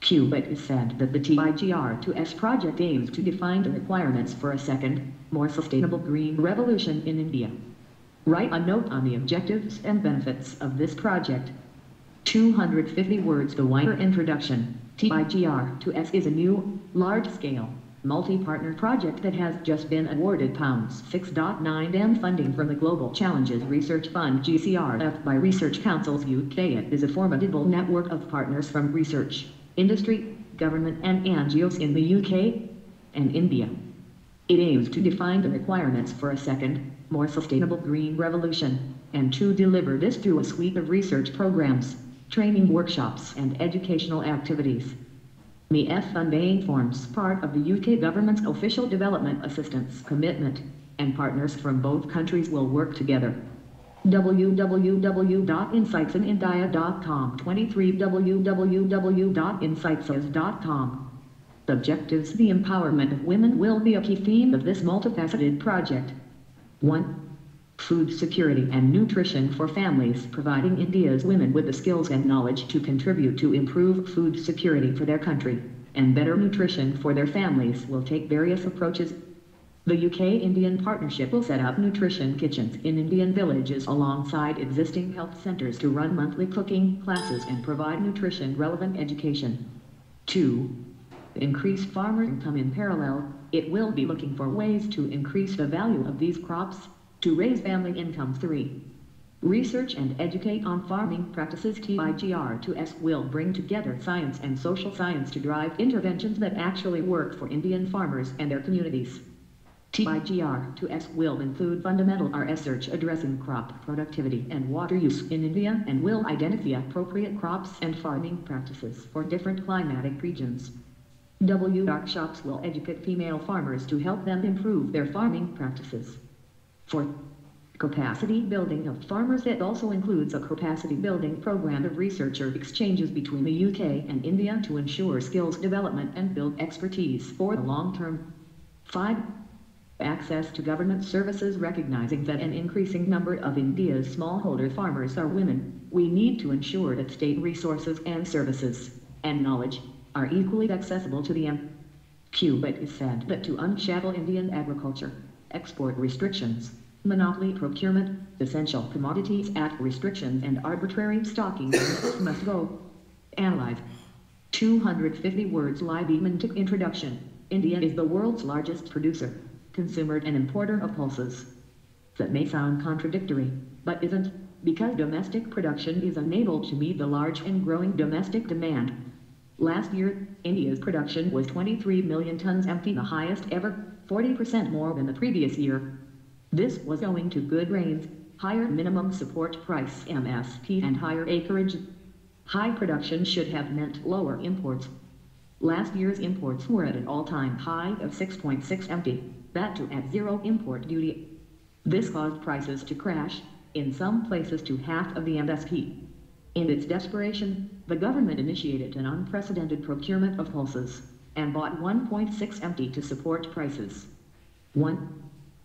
Cubitt has said that the TIGR2S project aims to define the requirements for a second, more sustainable green revolution in India. Write a note on the objectives and benefits of this project. 250 words. The wider introduction. TIGR2S is a new, large-scale, multi-partner project that has just been awarded £6.9 million funding from the Global Challenges Research Fund GCRF by Research Councils UK. It is a formidable network of partners from research, industry, government and NGOs in the UK and India. It aims to define the requirements for a second, more sustainable green revolution, and to deliver this through a suite of research programs, training workshops and educational activities. MEF funding forms part of the UK government's official development assistance commitment, and partners from both countries will work together. www.insightsinIndia.com 23 www.insightses.com. Objectives. The empowerment of women will be a key theme of this multifaceted project. 1. Food security and nutrition for families, providing India's women with the skills and knowledge to contribute to improve food security for their country, and better nutrition for their families will take various approaches. The UK-Indian partnership will set up nutrition kitchens in Indian villages alongside existing health centers to run monthly cooking classes and provide nutrition-relevant education. 2. Increase farmer income. In parallel, it will be looking for ways to increase the value of these crops to raise family income. 3. Research and educate on farming practices. TIGR2S will bring together science and social science to drive interventions that actually work for Indian farmers and their communities. TIGR2S will include fundamental research addressing crop productivity and water use in India and will identify appropriate crops and farming practices for different climatic regions. Workshops will educate female farmers to help them improve their farming practices. 4. Capacity building of farmers. It also includes a capacity building program of researcher exchanges between the UK and India to ensure skills development and build expertise for the long term. 5. Access to government services. Recognizing that an increasing number of India's smallholder farmers are women, we need to ensure that state resources and services, and knowledge, are equally accessible to them. Cubitt has said that to unshackle Indian agriculture, export restrictions, monopoly procurement, essential commodities act restrictions and arbitrary stocking limits must go. Analyze. 250 words. Live Eventic introduction. India is the world's largest producer, consumer and importer of pulses. That may sound contradictory, but isn't, because domestic production is unable to meet the large and growing domestic demand. Last year, India's production was 23 million tons, the highest ever, 40% more than the previous year. This was owing to good rains, higher minimum support price (MSP) and higher acreage. High production should have meant lower imports. Last year's imports were at an all-time high of 6.6 MT, that too at zero import duty. This caused prices to crash, in some places to half of the MSP. In its desperation, the government initiated an unprecedented procurement of pulses, and bought 1.6 MT to support prices. 1.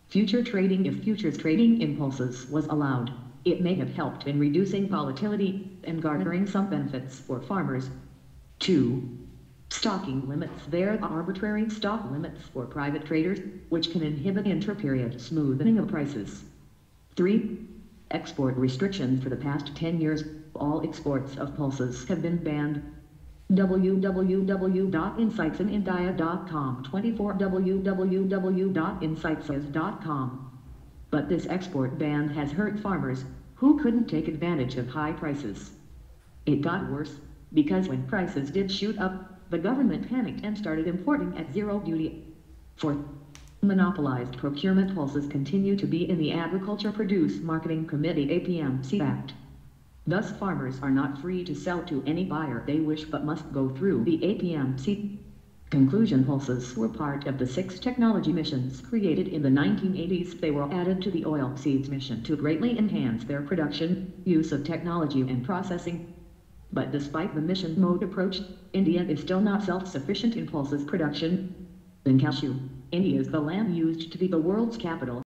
Future trading. If futures trading in pulses was allowed, it may have helped in reducing volatility and garnering some benefits for farmers. 2. Stocking limits. There are arbitrary stock limits for private traders, which can inhibit intra-period smoothing of prices. 3. Export restrictions. For the past 10 years, all exports of pulses have been banned. www.insightsinIndia.com 24 www.insightses.com. But this export ban has hurt farmers, who couldn't take advantage of high prices. It got worse, because when prices did shoot up, the government panicked and started importing at zero duty. 4. Monopolized procurement. Pulses continue to be in the Agriculture Produce Marketing Committee APMC Act. Thus farmers are not free to sell to any buyer they wish but must go through the APMC. Conclusion. Pulses were part of the 6 technology missions created in the 1980s. They were added to the oilseeds mission to greatly enhance their production, use of technology and processing. But despite the mission mode approach, India is still not self-sufficient in pulses production. In cashew, India is the land used to be the world's capital